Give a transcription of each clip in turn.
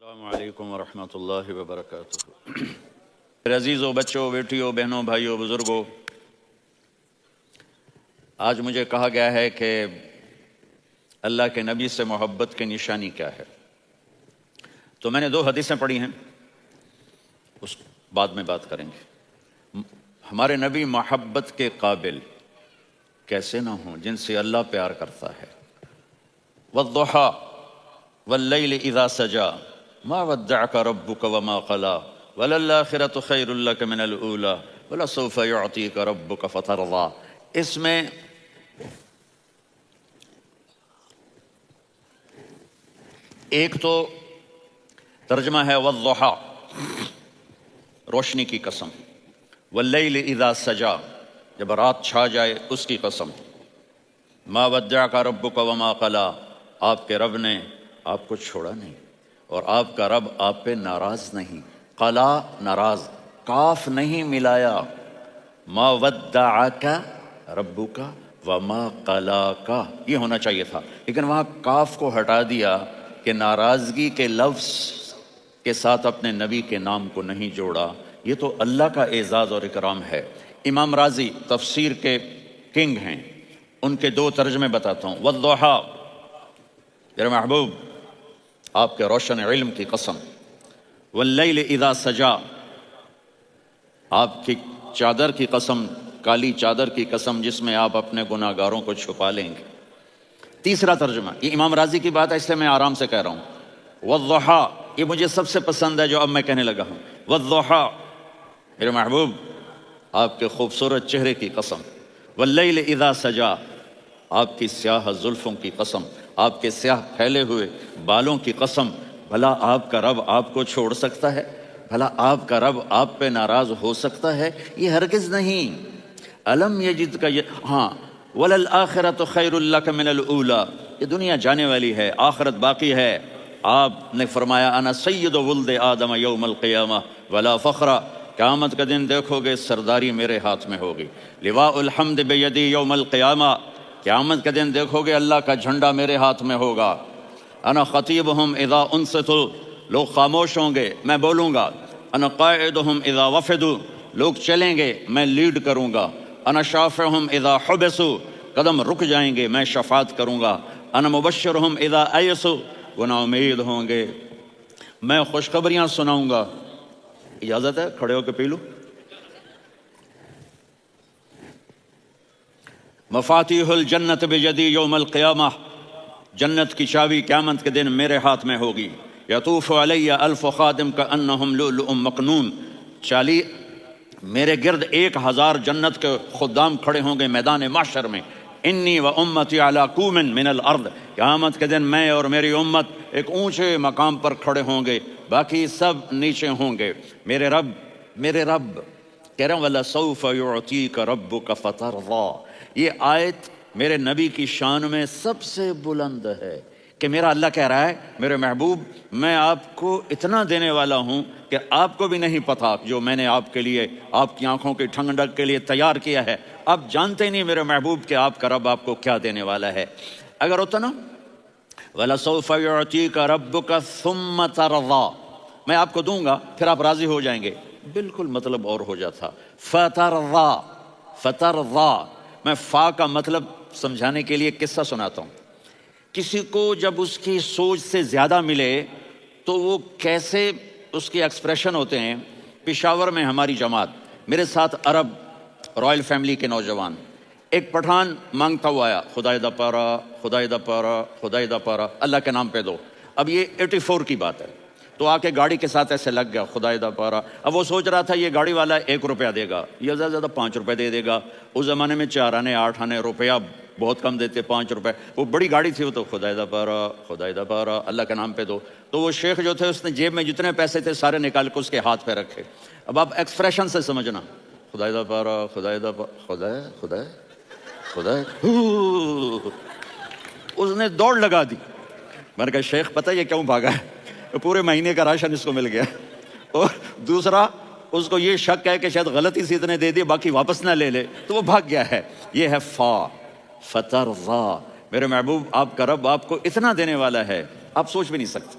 السلام علیکم ورحمۃ اللہ وبرکاتہ۔ میرے عزیزوں، بچوں، بیٹیوں، بہنوں، بھائیوں، بزرگوں، آج مجھے کہا گیا ہے کہ اللہ کے نبی سے محبت کی نشانی کیا ہے۔ تو میں نے 2 حدیثیں پڑھی ہیں، اس بعد میں بات کریں گے۔ ہمارے نبی محبت کے قابل کیسے نہ ہوں جن سے اللہ پیار کرتا ہے۔ والضحیٰ واللیل اذا سجا ما ودعک ربک وما قلی وللآخرۃ خیر لک من الاولی ولسوف یعطیک ربک فترضی۔ اس میں ایک تو ترجمہ ہے والضحیٰ، روشنی کی قسم، واللیل اذا سجا، جب رات چھا جائے اس کی قسم، ما ودعک ربک وما قلی، آپ کے رب نے آپ کو چھوڑا نہیں اور آپ کا رب آپ پہ ناراض نہیں۔ قلا ناراض، کاف نہیں ملایا۔ ما ودعک ربک وما قلاک، یہ ہونا چاہیے تھا، لیکن وہاں کاف کو ہٹا دیا کہ ناراضگی کے لفظ کے ساتھ اپنے نبی کے نام کو نہیں جوڑا۔ یہ تو اللہ کا اعزاز اور اکرام ہے۔ امام راضی تفسیر کے کنگ ہیں، ان کے 2 ترجمے بتاتا ہوں۔ والضحیٰ، میرے محبوب آپ کے روشن علم کی قسم۔ واللیل اذا سجا، آپ کی چادر کی قسم، کالی چادر کی قسم جس میں آپ اپنے گناہ گاروں کو چھپا لیں گے۔ تیسرا ترجمہ، یہ امام راضی کی بات ہے اس لیے میں آرام سے کہہ رہا ہوں۔ والضحیٰ، یہ مجھے سب سے پسند ہے جو اب میں کہنے لگا ہوں۔ والضحیٰ، میرے محبوب آپ کے خوبصورت چہرے کی قسم۔ واللیل اذا سجا، آپ کی سیاہ زلفوں کی قسم، آپ کے سیاہ پھیلے ہوئے بالوں کی قسم۔ بھلا آپ کا رب آپ کو چھوڑ سکتا ہے؟ بھلا آپ کا رب آپ پہ ناراض ہو سکتا ہے؟ یہ ہرگز نہیں۔ الم یجد کا ہاں، وللآخرۃ خیر لک من الاولی، یہ دنیا جانے والی ہے، آخرت باقی ہے۔ آپ نے فرمایا انا سید ولد آدم یوم القیامہ ولا فخر، قیامت کا دن دیکھو گے سرداری میرے ہاتھ میں ہوگی۔ لواء الحمد بیدی یوم القیامہ، قیامت کے دن دیکھو گے اللہ کا جھنڈا میرے ہاتھ میں ہوگا۔ انا خطیبہم اذا انصتوا، لوگ خاموش ہوں گے میں بولوں گا۔ انا قائدہم اذا وفدوا، لوگ چلیں گے میں لیڈ کروں گا۔ انا شافعہم اذا حبسوا، قدم رک جائیں گے میں شفاعت کروں گا۔ انا مبشرہم اذا ایسوا، وہ نا امید ہوں گے میں خوشخبریاں سناؤں گا۔ اجازت ہے کھڑے ہو کے پی لوں؟ مفاتیح الجنت بیدی یوم القیامہ، جنت کی چابی قیامت کے دن میرے ہاتھ میں ہوگی۔ یطوف علی الف خادم کانہم لؤلؤ مکنون، میرے گرد 1000 جنت کے خدام کھڑے ہوں گے میدان محشر میں۔ انی و امتی علی کوم من الارض، قیامت کے دن میں اور میری امت ایک اونچے مقام پر کھڑے ہوں گے، باقی سب نیچے ہوں گے۔ میرے رب کہہ رہا ہوں وَلَسَوْفَ يُعْطِيكَ رَبُّكَ فَتَرْضَىٰ، یہ آیت میرے نبی کی شان میں سب سے بلند ہے کہ میرا اللہ کہہ رہا ہے میرے محبوب میں آپ کو اتنا دینے والا ہوں کہ آپ کو بھی نہیں پتا جو میں نے آپ کے لیے، آپ کی آنکھوں کی ٹھنڈک کے لیے تیار کیا ہے۔ آپ جانتے ہی نہیں میرے محبوب کہ آپ کا رب آپ کو کیا دینے والا ہے۔ اگر ہوتا نا وَلَسَوْفَ يُعْطِيكَ رَبُّكَ ثُمَّ تَرْضَىٰ، میں آپ کو دوں گا پھر آپ راضی ہو جائیں گے، بالکل مطلب اور ہو جاتا۔ فترضیٰ، میں فا کا مطلب سمجھانے کے لیے قصہ سناتا ہوں۔ کسی کو جب اس کی سوچ سے زیادہ ملے تو وہ کیسے اس کے ایکسپریشن ہوتے ہیں۔ پشاور میں ہماری جماعت، میرے ساتھ عرب رائل فیملی کے نوجوان، ایک پٹھان مانگتا ہوا آیا، خدائے دا پارا، خدائے دا پارا، خدائے دا پارا، اللہ کے نام پہ دو۔ اب یہ 84 کی بات ہے، تو آ کے گاڑی کے ساتھ ایسے لگ گیا خدائے دا پارا۔ اب وہ سوچ رہا تھا یہ گاڑی والا 1 روپیہ دے گا یا زیادہ زیادہ 5 روپے دے دے گا۔ اس زمانے میں 4 آنے 8 آنے روپیہ بہت کم دیتے، 5 روپے، وہ بڑی گاڑی تھی، وہ تو خدائے دا پارا، خدائے دا پارا، اللہ کے نام پہ دو۔ تو وہ شیخ جو تھے اس نے جیب میں جتنے پیسے تھے سارے نکال کے اس کے ہاتھ پہ رکھے۔ اب آپ ایکسپریشن سے سمجھنا، خدائے دا پارا، خدائے دا پارا، خدائے خدائے خدائے، اس نے دوڑ لگا دی۔ میں نے کہا شیخ پتہ یہ کیوں بھاگا ہے؟ پورے مہینے کا راشن اس کو مل گیا، اور دوسرا اس کو یہ شک ہے کہ شاید غلطی سے اتنے دے دیے باقی واپس نہ لے لے، تو وہ بھاگ گیا ہے۔ یہ ہے فترضیٰ، میرے محبوب آپ کا رب آپ کو اتنا دینے والا ہے آپ سوچ بھی نہیں سکتے۔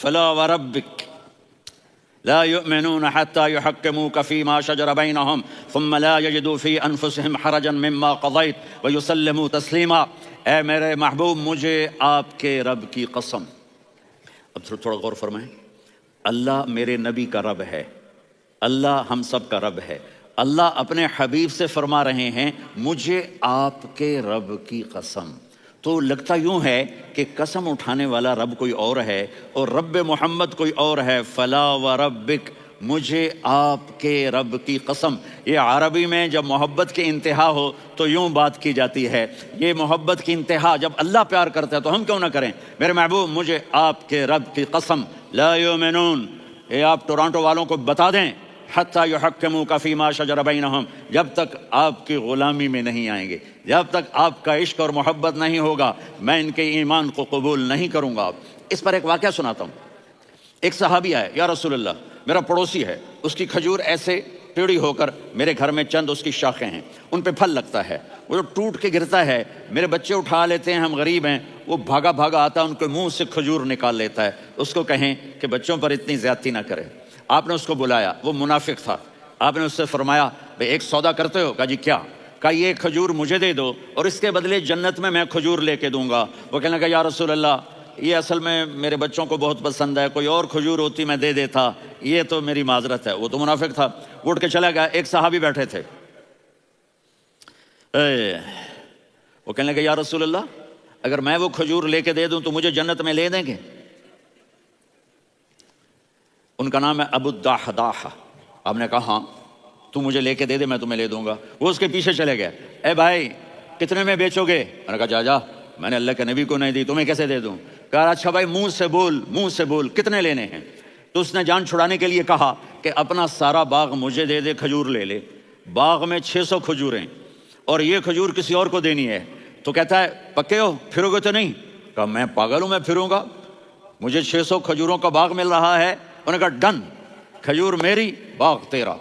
فلا وربک لا يؤمنون حتى يحكموك فيما شجر بينهم ثم لا يجدوا في انفسهم حرجا مما قضيت ويسلموا تسلیما۔ اے میرے محبوب مجھے آپ کے رب کی قسم، اب تھوڑا غور فرمائیں، اللہ میرے نبی کا رب ہے، اللہ ہم سب کا رب ہے، اللہ اپنے حبیب سے فرما رہے ہیں مجھے آپ کے رب کی قسم۔ تو لگتا یوں ہے کہ قسم اٹھانے والا رب کوئی اور ہے اور رب محمد کوئی اور ہے۔ فلا وربک، مجھے آپ کے رب کی قسم۔ یہ عربی میں جب محبت کی انتہا ہو تو یوں بات کی جاتی ہے، یہ محبت کی انتہا جب اللہ پیار کرتا ہے تو ہم کیوں نہ کریں۔ میرے محبوب مجھے آپ کے رب کی قسم، لا یؤمنون، یہ آپ ٹورانٹو والوں کو بتا دیں، حتیٰ یحکموک فیما شجر بینہم، جب تک آپ کی غلامی میں نہیں آئیں گے، جب تک آپ کا عشق اور محبت نہیں ہوگا، میں ان کے ایمان کو قبول نہیں کروں گا۔ اس پر ایک واقعہ سناتا ہوں۔ ایک صحابی آئے، یا رسول اللہ میرا پڑوسی ہے، اس کی کھجور ایسے ٹیڑھی ہو کر میرے گھر میں چند اس کی شاخیں ہیں، ان پہ پھل لگتا ہے، وہ جو ٹوٹ کے گرتا ہے میرے بچے اٹھا لیتے ہیں، ہم غریب ہیں، وہ بھاگا بھاگا آتا ہے ان کے منہ سے کھجور نکال لیتا ہے۔ اس کو کہیں کہ بچوں پر اتنی زیادتی نہ کرے۔ آپ نے اس کو بلایا، وہ منافق تھا، آپ نے اس سے فرمایا بھئی ایک سودا کرتے ہو؟ کہا جی کیا؟ کہا یہ کھجور مجھے دے دو اور اس کے بدلے جنت میں کھجور لے کے دوں گا۔ وہ کہنے لگا یا رسول اللہ یہ اصل میں میرے بچوں کو بہت پسند ہے، کوئی اور کھجور ہوتی میں دے دیتا، یہ تو میری معذرت ہے۔ وہ تو منافق تھا، وہ اٹھ کے چلا گیا۔ ایک صحابی بیٹھے تھے، وہ کہنے لگا یا رسول اللہ اگر میں وہ کھجور لے کے دے دوں تو مجھے جنت میں لے دیں گے؟ ان کا نام ہے ابو الدحداح۔ آپ نے کہا ہاں تو مجھے لے کے دے دے میں تمہیں لے دوں گا۔ وہ اس کے پیچھے چلے گئے، اے بھائی کتنے میں بیچو گے؟ میں نے کہا جا جا، میں نے اللہ کے نبی کو نہیں دی، تمہیں کیسے دے دوں؟ کہا اچھا بھائی منہ سے بول کتنے لینے ہیں؟ تو اس نے جان چھڑانے کے لیے کہا کہ اپنا سارا باغ مجھے دے دے، کھجور لے لے، باغ میں 600 کھجوریں اور یہ کھجور کسی اور کو دینی ہے۔ تو کہتا ہے پکے ہو، پھرو گے تو نہیں؟ کہا میں پاگل ہوں، میں پھروں گا، مجھے 600 کھجوروں کا باغ مل رہا ہے۔ انہوں نے کہا ڈن، کھجور میری باغ تیرا۔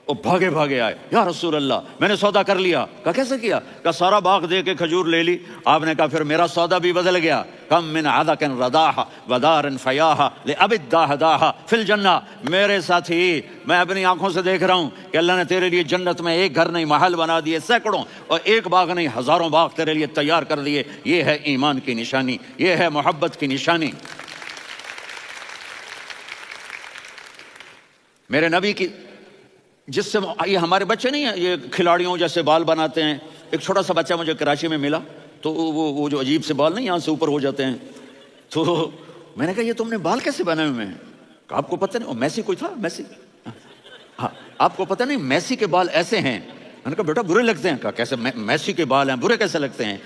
وہ بھاگے بھاگے آئے، یا رسول اللہ میں نے سودا کر لیا۔ کہا کیسے کیا؟ کہا سارا باغ دے کے کھجور لے لی۔ آپ نے کہا پھر میرا سودا بھی بدل گیا۔ کم من عدق رداح ودار فیاح لأبی الدحداح فی الجنہ۔ میرے ساتھی میں اپنی آنکھوں سے دیکھ رہا ہوں کہ اللہ نے تیرے لیے جنت میں ایک گھر نہیں محل بنا دیے سینکڑوں، اور ایک باغ نہیں ہزاروں باغ تیرے لیے تیار کر دیے۔ یہ ہے ایمان کی نشانی، یہ ہے محبت کی نشانی۔ میرے نبی کی جس سے یہ ہمارے بچے نہیں ہیں یہ کھلاڑیوں جیسے بال بناتے ہیں۔ ایک چھوٹا سا بچہ مجھے کراچی میں ملا تو وہ جو عجیب سے بال نہیں یہاں سے اوپر ہو جاتے ہیں، تو میں نے کہا یہ تم نے بال کیسے بنائے ہوئے ہیں؟ کہا آپ کو پتہ نہیں، میسی کوئی تھا، میسی، ہاں آپ کو پتہ نہیں میسی کے بال ایسے ہیں؟ میں نے کہا بیٹا برے لگتے ہیں۔ کہا کیسے میسی کے بال ہیں برے کیسے لگتے ہیں؟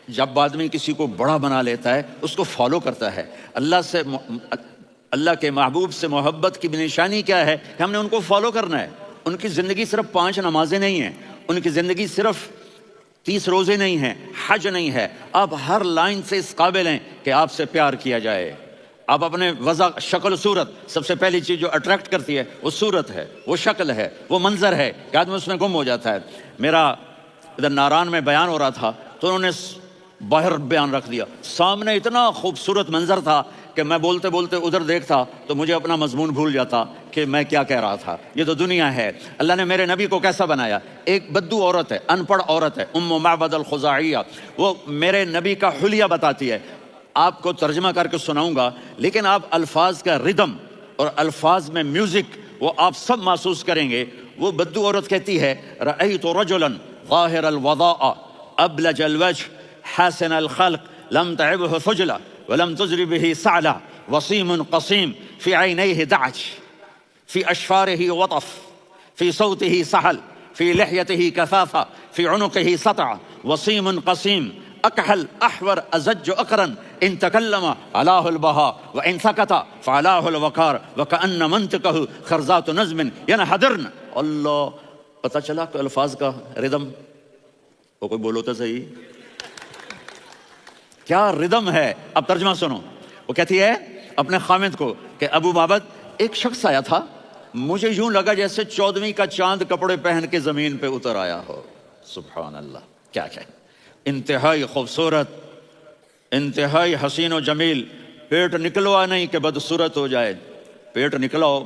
جب آدمی کسی کو بڑا بنا لیتا ہے اس کو فالو کرتا ہے۔ اللہ کے محبوب سے محبت کی نشانی کیا ہے کہ ہم نے ان کو فالو کرنا ہے۔ ان کی زندگی صرف 5 نمازیں نہیں ہیں، ان کی زندگی صرف 30 روزے نہیں ہیں، حج نہیں ہے۔ آپ ہر لائن سے اس قابل ہیں کہ آپ سے پیار کیا جائے۔ آپ اپنے وضع، شکل، صورت، سب سے پہلی چیز جو اٹریکٹ کرتی ہے وہ صورت ہے، وہ شکل ہے، وہ منظر ہے کہ آدمی اس میں گم ہو جاتا ہے۔ میرا ادھر ناران میں بیان ہو رہا تھا تو انہوں نے باہر بیان رکھ دیا، سامنے اتنا خوبصورت منظر تھا کہ میں بولتے بولتے ادھر دیکھتا تو مجھے اپنا مضمون بھول جاتا کہ میں کیا کہہ رہا تھا۔ یہ تو دنیا ہے۔ اللہ نے میرے نبی کو کیسا بنایا؟ ایک بدو عورت ہے، ان پڑھ عورت ہے، ام معبد الخزاعیہ، وہ میرے نبی کا حلیہ بتاتی ہے۔ آپ کو ترجمہ کر کے سناؤں گا، لیکن آپ الفاظ کا ردم اور الفاظ میں میوزک وہ آپ سب محسوس کریں گے۔ وہ بدو عورت کہتی ہے رأیت رجلا ظاہر الوضاء ابلج الوجه حسن الخلق لم تعبه خجلة ولم تجر به سعلة وصيم قصيم في عينيه دعج في أشفاره وطف في صوته سحل في لحيته كثافة في عنقه سطع وصيم قصيم أكحل أحور أزج أقرن إن تكلم علاه البهاء وإن سكت فعلاه الوقار وكأن منطقه خرزات نظم ينحدرن۔ اللہ، پتہ چلا کہ الفاظ کا ردم، وہ کوئی بولو تو صحیح، کیا ردم ہے۔ اب ترجمہ سنو۔ وہ کہتی ہے اپنے خامد کو کہ ابو معبد ایک شخص آیا تھا، مجھے یوں لگا جیسے 14ویں کا چاند کپڑے پہن کے زمین پہ اتر آیا ہو۔ سبحان اللہ، کیا انتہائی خوبصورت، انتہائی حسین و جمیل، پیٹ نکلوا نہیں کہ بدصورت ہو جائے. پیٹ نکلاؤ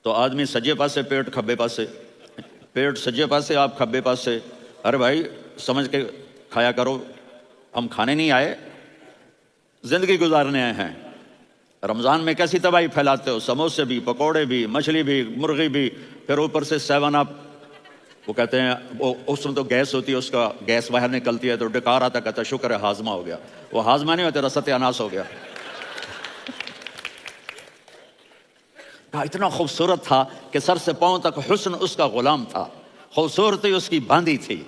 تو آدمی سجے پاسے پیٹ کھبے پاسے، پیٹ سجے پاسے آپ کھبے پاسے. ارے بھائی سمجھ کے کھایا کرو، ہم کھانے نہیں آئے، زندگی گزارنے آئے ہیں. رمضان میں کیسی تباہی پھیلاتے ہو، سموسے بھی، پکوڑے بھی، مچھلی بھی، مرغی بھی، پھر اوپر سے 7 اپ. وہ کہتے ہیں وہ اس میں تو گیس ہوتی ہے، اس کا گیس باہر نکلتی ہے تو ڈکار آتا، کہتا ہے شکر ہے ہاضمہ ہو گیا. وہ ہاضمہ نہیں ہوتا، ستیہ ناس ہو گیا. کہا اتنا خوبصورت تھا کہ سر سے پاؤں تک حسن اس کا غلام تھا، خوبصورتی اس کی باندھی تھی،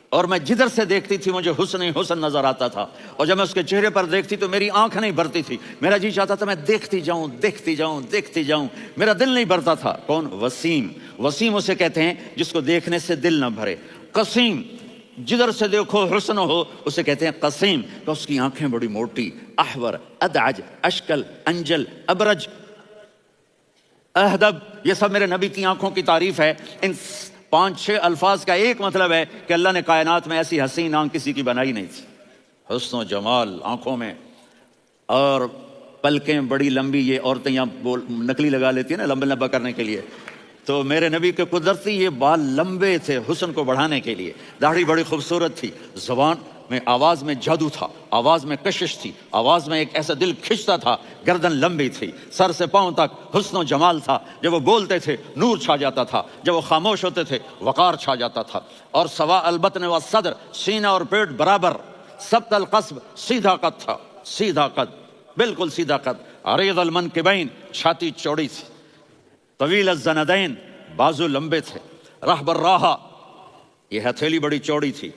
اور میں جدھر سے دیکھتی تھی مجھے حسن ہی حسن نظر آتا تھا. اور جب میں اس کے چہرے پر دیکھتی تو میری آنکھ نہیں بھرتی تھی، میرا جی چاہتا تھا میں دیکھتی جاؤں دیکھتی جاؤں دیکھتی جاؤں، میرا دل نہیں بھرتا تھا. کون؟ وسیم. وسیم اسے کہتے ہیں جس کو دیکھنے سے دل نہ بھرے. قسیم، جدھر سے دیکھو حسن ہو اسے کہتے ہیں قسیم. تو اس کی آنکھیں بڑی موٹی، احور، ادعج، اشکل، انجل، ابرج، اہدب، یہ سب میرے نبی کی آنکھوں کی تعریف ہے. ان 5-6 الفاظ کا ایک مطلب ہے کہ اللہ نے کائنات میں ایسی حسین آنکھ کسی کی بنائی نہیں تھی. حسن و جمال آنکھوں میں، اور پلکیں بڑی لمبی. یہ عورتیں یہاں نکلی لگا لیتی ہیں نا لمبا لمبا کرنے کے لیے، تو میرے نبی کے قدرتی یہ بال لمبے تھے حسن کو بڑھانے کے لیے. داڑھی بڑی خوبصورت تھی. زبان میں، آواز میں جادو تھا، آواز میں کشش تھی، آواز میں ایک ایسا دل کھنچتا تھا. گردن لمبی تھی، سر سے پاؤں تک حسن و جمال تھا. جب وہ بولتے تھے نور چھا جاتا تھا، جب وہ خاموش ہوتے تھے وقار چھا جاتا تھا. اور سوا البطن و صدر، سینہ اور پیٹ برابر. سبط القصب، سیدھا قد تھا، سیدھا قد، بالکل سیدھا قد. عریض المنکبین، چھاتی چوڑی تھی. طویل الزندین، بازو لمبے تھے. رہب الراحہ، یہ ہتھیلی بڑی چوڑی تھی.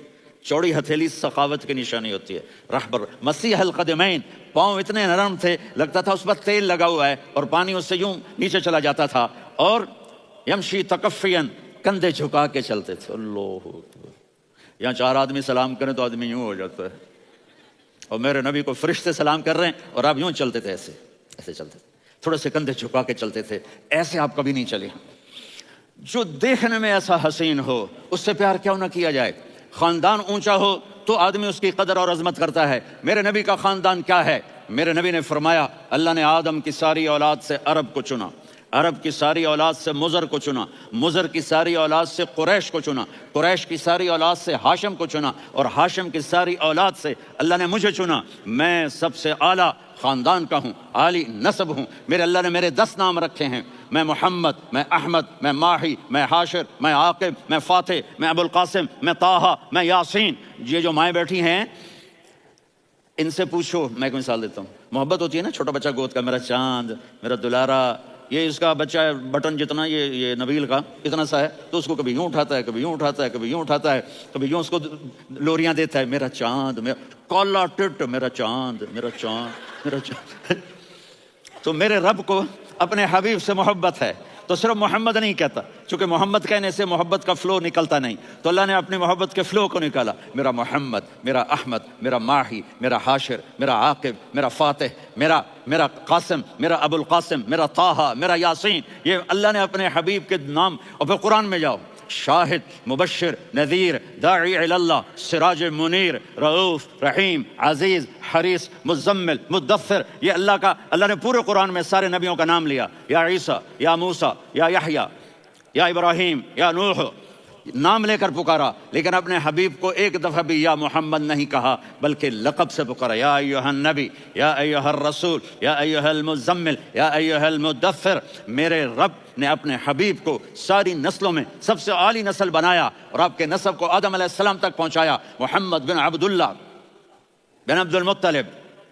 چوڑی ہتھیلی سخاوت کی نشانی ہوتی ہے. رہبر مسیح القدمین، پاؤں اتنے نرم تھے لگتا تھا اس پر تیل لگا ہوا ہے اور پانی اس سے یوں نیچے چلا جاتا تھا. اور یمشی تکفین، کندھے جھکا کے چلتے تھے. اللہ اکبر. یہاں 4 آدمی سلام کریں تو آدمی یوں ہو جاتا ہے، اور میرے نبی کو فرشتے سلام کر رہے ہیں اور آپ یوں چلتے تھے، ایسے ایسے چلتے تھے، تھوڑے سے کندھے جھکا کے چلتے تھے. ایسے آپ کبھی نہیں چلے. جو دیکھنے میں ایسا حسین ہو اس سے پیار کیوں نہ کیا جائے. خاندان اونچا ہو تو آدمی اس کی قدر اور عظمت کرتا ہے. میرے نبی کا خاندان کیا ہے؟ میرے نبی نے فرمایا اللہ نے آدم کی ساری اولاد سے عرب کو چنا، عرب کی ساری اولاد سے مضر کو چنا، مضر کی ساری اولاد سے قریش کو چنا، قریش کی ساری اولاد سے ہاشم کو چنا، اور ہاشم کی ساری اولاد سے اللہ نے مجھے چنا. میں سب سے اعلیٰ خاندان کا ہوں، عالی نسب ہوں. میرے اللہ نے میرے 10 نام رکھے ہیں. میں محمد، میں احمد، میں ماہی، میں حاشر، میں عاقب، میں فاتح، میں ابو القاسم، میں طٰہٰ، میں یاسین. یہ جو مائیں بیٹھی ہیں ان سے پوچھو. میں ایک مثال دیتا ہوں. محبت ہوتی ہے نا، چھوٹا بچہ گود کا، میرا چاند، میرا دلارا. یہ اس کا بچہ ہے بٹن جتنا، یہ نبیل کا اتنا سا ہے، تو اس کو کبھی یوں اٹھاتا ہے، کبھی یوں اٹھاتا ہے، کبھی یوں اٹھاتا ہے، کبھی یوں اس کو لوریاں دیتا ہے. میرا چاند، میرا کالا ٹٹ، میرا چاند، میرا چاند، میرا چاند. تو میرے رب کو اپنے حبیب سے محبت ہے تو صرف محمد نہیں کہتا، چونکہ محمد کہنے سے محبت کا فلو نکلتا نہیں، تو اللہ نے اپنی محبت کے فلو کو نکالا. میرا محمد، میرا احمد، میرا ماہی، میرا حاشر، میرا عاقب، میرا فاتح، میرا قاسم، میرا ابو القاسم، میرا طٰہٰ، میرا یاسین. یہ اللہ نے اپنے حبیب کے نام. اور پھر قرآن میں جاؤ، شاہد، مبشر، نذیر، داعی الی اللہ، سراج منیر، رؤوف، رحیم، عزیز، حریص، مزمل، مدثر. یہ اللہ نے پورے قرآن میں سارے نبیوں کا نام لیا. یا عیسیٰ، یا موسیٰ، یا یحییٰ، یا ابراہیم، یا نوح، نام لے کر پکارا. لیکن اپنے حبیب کو ایک دفعہ بھی یا محمد نہیں کہا بلکہ لقب سے پکارا. یا ایھا النبی، یا ایھا الرسول، یا ایھا المزمل، یا ایھا المدثر. میرے رب نے اپنے حبیب کو ساری نسلوں میں سب سے عالی نسل بنایا اور آپ کے نسب کو آدم علیہ السلام تک پہنچایا. محمد بن عبداللہ بن عبد المطلب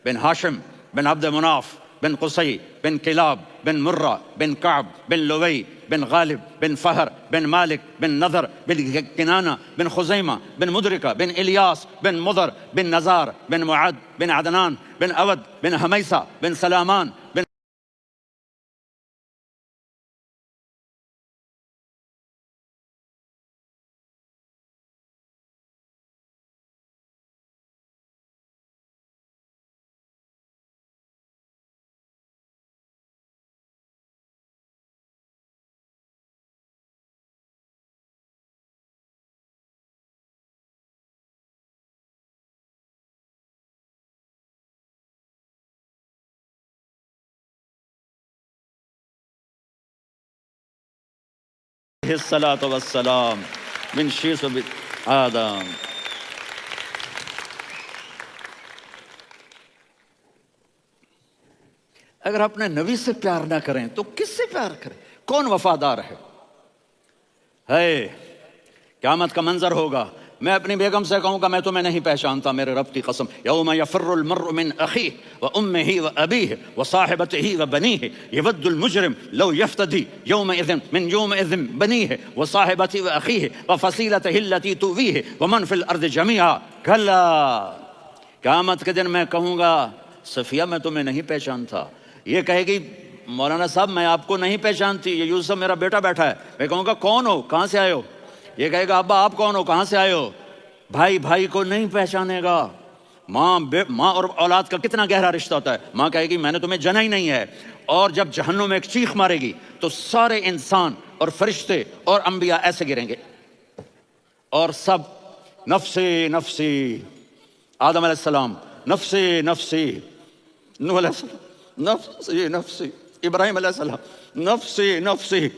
بن ہاشم بن عبد مناف بن قصی بن کلاب بن مرہ بن کعب بن لوی بن غالب بن فہر بن مالک بن نضر بن کنانہ بن خزیمہ بن مدرکہ بن الیاس بن مضر بن نزار بن معد بن عدنان بن اود بن حمیسہ بن سلامان بن علیہ الصلاۃ والسلام من شیث آدم۔ اگر اپنے نبی سے پیار نہ کریں تو کس سے پیار کریں؟ کون وفادار ہے؟ قیامت کا منظر ہوگا، میں اپنی بیگم سے کہوں گا میں تمہیں نہیں پہچانتا، میرے رب کی قسم، یوم یفر المرء من اخیہ وامہ وابیہ وصاحبتہ وبنیہ یود المجرم لو یفتدی یومئذ من یومئذ بنیہ وصاحبتہ واخیہ وفصیلتہ التی تؤویہ ومن فی الارض جمیعا کلا۔ قیامت کے دن میں کہوں گا صفیہ میں تمہیں نہیں پہچانتا، یہ کہے گی مولانا صاحب میں آپ کو نہیں پہچانتی، یہ یوسف میرا بیٹا بیٹھا ہے، میں کہوں گا کون ہو، کہاں سے آئے ہو؟ یہ کہے گا ابا آپ کون ہو، کہاں سے آئے ہو؟ بھائی بھائی کو نہیں پہچانے گا۔ ماں اور اولاد کا کتنا گہرا رشتہ ہوتا ہے، ماں کہے گی میں نے تمہیں جنا ہی نہیں ہے، اور جب جہنم میں ایک چیخ مارے گی تو سارے انسان اور فرشتے اور انبیاء ایسے گریں گے اور سب نفسی نفسی، آدم علیہ السلام نفسی نفسی، نوح علیہ السلام نفسی نفسی، ابراہیم علیہ السلام نفسی نفسی،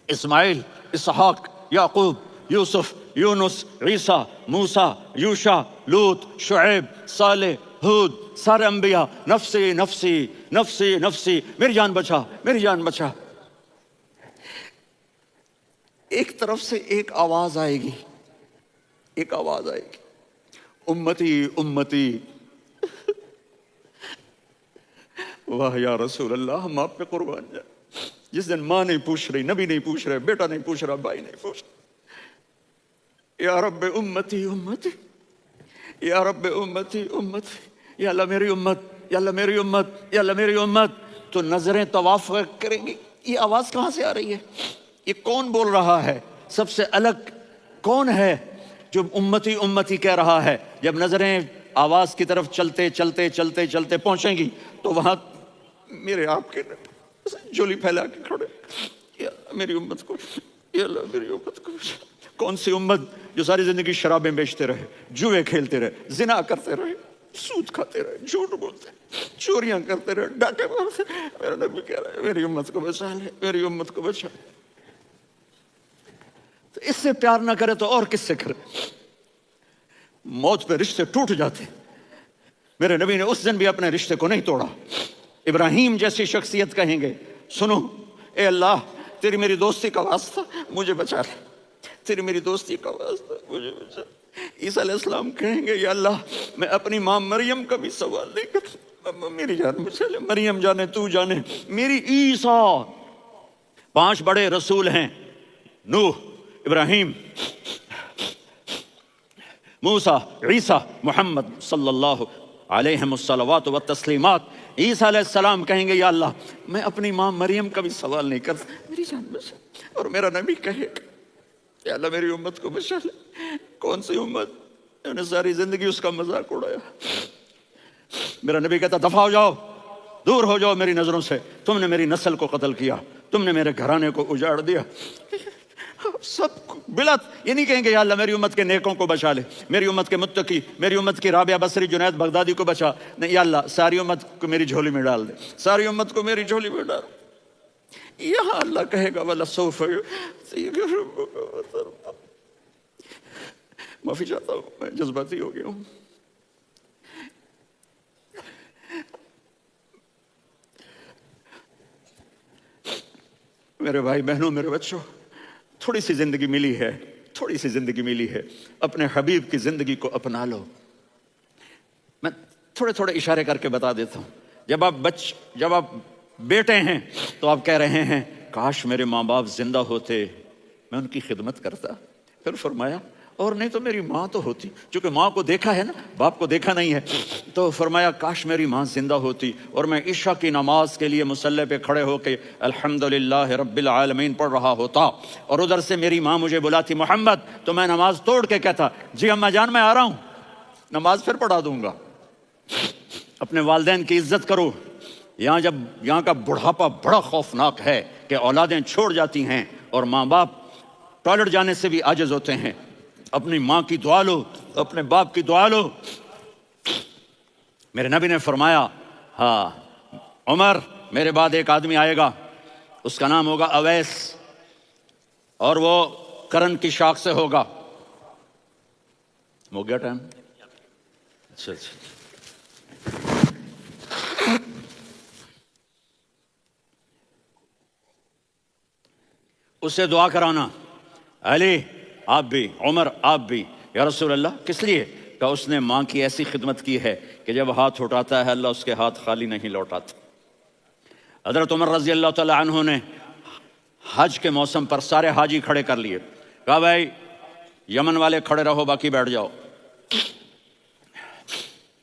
اسماعیل، اسحاق، یعقوب، یوسف، یونس، عیسیٰ، موسیٰ، یوشع، لوط، شعیب، صالح، ہود، سارے انبیاء نفسی نفسی نفسی نفسی، میری جان بچا میری جان بچا۔ ایک طرف سے ایک آواز آئے گی، ایک آواز آئے گی، امتی امتی۔ واہ یا رسول اللہ، ہم آپ پہ قربان جائیں۔ جس دن ماں نہیں پوچھ رہی، نبی نہیں پوچھ رہے، بیٹا نہیں پوچھ رہا، بھائی نہیں پوچھ رہا، یا رب امتی امتی، یا رب امتی امتی، یا اللہ میری امت، یا اللہ میری امت، یا اللہ میری امت، تو نظریں طواف کریں گی۔ یہ آواز کہاں سے آ رہی ہے؟ یہ کون بول رہا ہے؟ سب سے الگ کون ہے جو امتی امتی کہہ رہا ہے؟ جب نظریں آواز کی طرف چلتے چلتے چلتے چلتے پہنچیں گی تو وہاں میرے آپ کے جولی پھیلا کے کھڑے، یا اللہ میری امت کو، یا اللہ میری امت کو۔ کون سی امت جو ساری زندگی شرابیں بیچتے رہے، جوئے کھیلتے رہے، زنا کرتے رہے، سود کھاتے رہے، جھوٹ بولتے، چوریاں کرتے رہے، ڈاکے مارتے رہے؟ میرا نبی کہہ رہا ہے میری امت کو بچا لے، میری امت کو بچا۔ تو اس سے پیار نہ کرے تو اور کس سے کرے؟ موت پہ رشتے ٹوٹ جاتے، میرے نبی نے اس دن بھی اپنے رشتے کو نہیں توڑا۔ ابراہیم جیسی شخصیت کہیں گے سنو اے اللہ تیری میری دوستی کا واسطہ مجھے بچا لے، تیری میری دوستی کا واسطہ مجھے بچا لے۔ عیسیٰ علیہ السلام کہیں گے یا اللہ میں اپنی ماں مریم کا بھی سوال نہیں کرتا، میری جان بچا لے، مریم جانے تو جانے میری عیسیٰ۔ 5 بڑے رسول ہیں، نوح، ابراہیم، موسیٰ، عیسیٰ، محمد صلی اللہ علیہ الصلوات والتسلیمات۔ عیسیٰ علیہ السلام کہیں گے یا اللہ میں اپنی ماں مریم کا بھی سوال نہیں کرتا، میری جان بچا۔ اور میرا نبی کہے گا یا اللہ میری امت کو بچا لے۔ کون سی امت؟ میں نے ساری زندگی اس کا مذاق اڑایا۔ میرا نبی کہتا دفع ہو جاؤ، دور ہو جاؤ میری نظروں سے، تم نے میری نسل کو قتل کیا، تم نے میرے گھرانے کو اجاڑ دیا۔ سب بلت یہ نہیں کہیں گے یا اللہ میری امت کے نیکوں کو بچا لے، میری امت کے متقی، میری امت کی رابعہ بصری، جنید بغدادی کو بچا، نہیں یا اللہ ساری امت کو میری جھولی میں ڈال دے، ساری امت کو میری جھولی میں ڈال۔ یہاں اللہ کہے گا وَلَسَوْفَ يُعْطِيكَ رَبُّكَ وَتَرْضَىٰ۔ معافی چاہتا ہوں، میں جذباتی ہو گیا ہوں۔ میرے بھائی بہنوں، میرے بچوں، تھوڑی سی زندگی ملی ہے، تھوڑی سی زندگی ملی ہے، اپنے حبیب کی زندگی کو اپنا لو۔ میں تھوڑے تھوڑے اشارے کر کے بتا دیتا ہوں۔ جب آپ بیٹے ہیں تو آپ کہہ رہے ہیں کاش میرے ماں باپ زندہ ہوتے، میں ان کی خدمت کرتا۔ پھر فرمایا اور نہیں تو میری ماں تو ہوتی، چونکہ ماں کو دیکھا ہے نا، باپ کو دیکھا نہیں ہے، تو فرمایا کاش میری ماں زندہ ہوتی اور میں عشاء کی نماز کے لیے مصلی پہ کھڑے ہو کے الحمدللہ رب العالمین پڑھ رہا ہوتا، اور ادھر سے میری ماں مجھے بلاتی محمد، تو میں نماز توڑ کے کہتا جی اماں جان میں آ رہا ہوں، نماز پھر پڑھا دوں گا۔ اپنے والدین کی عزت کرو۔ یہاں کا بڑھاپا بڑا خوفناک ہے کہ اولادیں چھوڑ جاتی ہیں اور ماں باپ ٹوائلٹ جانے سے بھی عاجز ہوتے ہیں۔ اپنی ماں کی دعا لو، اپنے باپ کی دعا لو۔ میرے نبی نے فرمایا ہاں عمر میرے بعد ایک آدمی آئے گا، اس کا نام ہوگا اویس، اور وہ کرن کی شاخ سے ہوگا. ہو گیا ٹائم؟ اچھا. اس سے دعا کرانا، علی آپ بھی، عمر آپ بھی. یا رسول اللہ کس لیے؟ کہ اس نے ماں کی ایسی خدمت کی ہے کہ جب ہاتھ اٹھاتا ہے اللہ اس کے ہاتھ خالی نہیں لوٹاتا. حضرت عمر رضی اللہ تعالی عنہ نے حج کے موسم پر سارے حاجی کھڑے کر لیے، کہا بھائی یمن والے کھڑے رہو باقی بیٹھ جاؤ.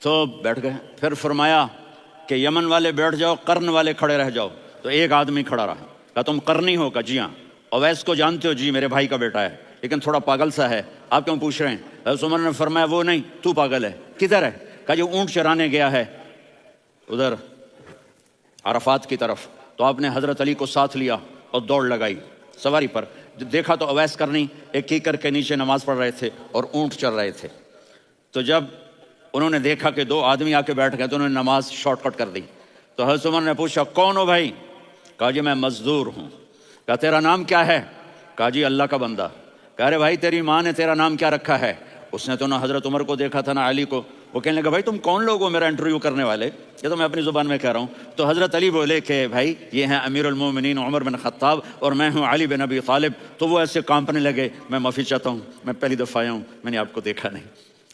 تو بیٹھ گئے. پھر فرمایا کہ یمن والے بیٹھ جاؤ، قرن والے کھڑے رہ جاؤ. تو ایک آدمی کھڑا رہا. کہا تم قرنی ہو؟ کہا جی ہاں. اویس کو جانتے ہو؟ جی میرے بھائی کا بیٹا ہے لیکن تھوڑا پاگل سا ہے، آپ کیوں پوچھ رہے ہیں؟ حضرت عمر نے فرمایا وہ نہیں، تو پاگل ہے. کدھر ہے؟ کہا جو اونٹ چرانے گیا ہے ادھر عرفات کی طرف. تو آپ نے حضرت علی کو ساتھ لیا اور دوڑ لگائی سواری پر. دیکھا تو اویس کرنی ایک کیکر کے نیچے نماز پڑھ رہے تھے اور اونٹ چر رہے تھے. تو جب انہوں نے دیکھا کہ دو آدمی آ کے بیٹھ گئے تو انہوں نے نماز شارٹ کٹ کر دی. تو حضرت عمر نے پوچھا کون ہو بھائی؟ کہا جی میں مزدور ہوں. کہا تیرا نام کیا ہے؟ کہا جی اللہ کا بندہ. کہا رہے بھائی تیری ماں نے تیرا نام کیا رکھا ہے؟ اس نے تو نہ حضرت عمر کو دیکھا تھا نہ علی کو. وہ کہنے لگا بھائی تم کون لوگ ہو میرا انٹرویو کرنے والے؟ یہ تو میں اپنی زبان میں کہہ رہا ہوں. تو حضرت علی بولے کہ بھائی یہ ہیں امیر المومنین عمر بن خطاب اور میں ہوں علی بن ابی طالب. تو وہ ایسے کانپنے لگے. میں معافی چاہتا ہوں، میں پہلی دفعہ آیا ہوں، میں نے آپ کو دیکھا نہیں.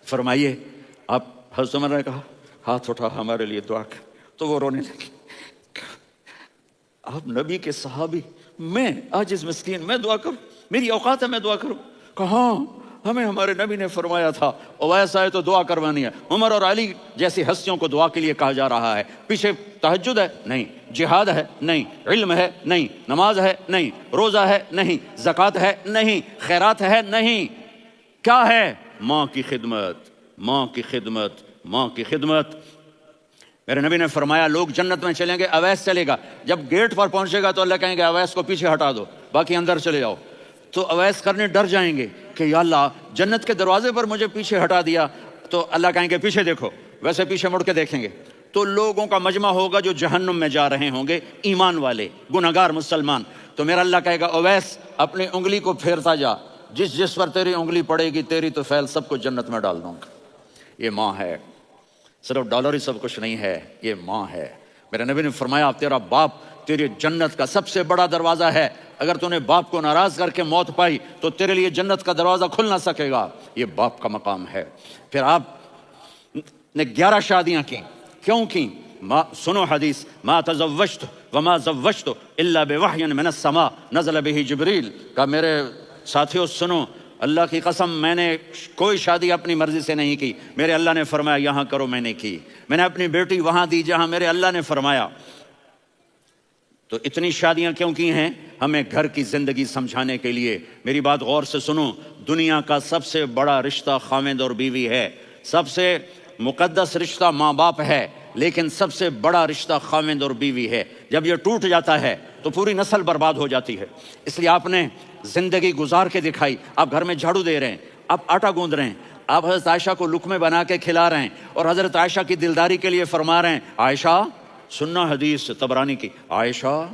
فرمائیے آپ. حضرت عمر نے کہا ہاتھ اٹھا ہمارے لیے دعا کر. تو وہ رونے لگے. آپ نبی کے صحابی، میں عاجز مسکین، میں دعا کروں؟ میری اوقات ہے میں دعا کروں؟ کہاں ہمیں ہمارے نبی نے فرمایا تھا اویس آئے تو دعا کروانی ہے. عمر اور علی جیسی ہستیوں کو دعا کے لیے کہا جا رہا ہے. پیچھے تہجد ہے؟ نہیں. جہاد ہے؟ نہیں. علم ہے؟ نہیں. نماز ہے؟ نہیں. روزہ ہے؟ نہیں. زکوٰۃ ہے؟ نہیں. خیرات ہے؟ نہیں. کیا ہے؟ ماں کی خدمت، ماں کی خدمت، ماں کی خدمت. میرے نبی نے فرمایا لوگ جنت میں چلیں گے، اویس چلے گا. جب گیٹ پر پہنچے گا تو اللہ کہیں گے اویس کو پیچھے ہٹا دو، باقی اندر چلے جاؤ. تو اویس کرنے ڈر جائیں گے کہ یا اللہ جنت کے دروازے پر مجھے پیچھے ہٹا دیا. تو اللہ کہیں گے پیچھے دیکھو. ویسے پیچھے مڑ کے دیکھیں گے تو لوگوں کا مجمع ہوگا جو جہنم میں جا رہے ہوں گے، ایمان والے، گنہگار مسلمان. تو میرا اللہ کہے گا اویس اپنی انگلی کو پھیرتا جا، جس پر تیری انگلی پڑے گی تیری تو فیل سب کو جنت میں ڈال دوں گا. یہ ماں ہے. صرف ڈالر ہی سب کچھ نہیں ہے، یہ ماں ہے. میرے نبی نے فرمایا تیرا باپ تیری جنت کا سب سے بڑا دروازہ ہے. اگر تو نے باپ کو ناراض کر کے موت پائی تو تیرے لیے جنت کا دروازہ کھل نہ سکے گا. یہ باپ کا مقام ہے. پھر آپ نے 11 شادیاں کی. کیوں کی؟ سنو حدیث، ما تزوجت وما زوجت الا بوحی من السماء نزل به جبریل. کہا میرے ساتھیوں سنو، اللہ کی قسم میں نے کوئی شادی اپنی مرضی سے نہیں کی. میرے اللہ نے فرمایا یہاں کرو، میں نے کی. میں نے اپنی بیٹی وہاں دی جہاں میرے اللہ نے فرمایا. تو اتنی شادیاں کیوں کی ہیں؟ ہمیں گھر کی زندگی سمجھانے کے لیے. میری بات غور سے سنو، دنیا کا سب سے بڑا رشتہ خاوند اور بیوی ہے. سب سے مقدس رشتہ ماں باپ ہے، لیکن سب سے بڑا رشتہ خاوند اور بیوی ہے. جب یہ ٹوٹ جاتا ہے تو پوری نسل برباد ہو جاتی ہے. اس لیے آپ نے زندگی گزار کے دکھائی. آپ گھر میں جھاڑو دے رہے ہیں، آپ آٹا گوندھ رہے ہیں، آپ حضرت عائشہ کو لقمے بنا کے کھلا رہے ہیں اور حضرت عائشہ کی دلداری کے لیے فرما رہے ہیں عائشہ سننا حدیث طبرانی کی، عائشہ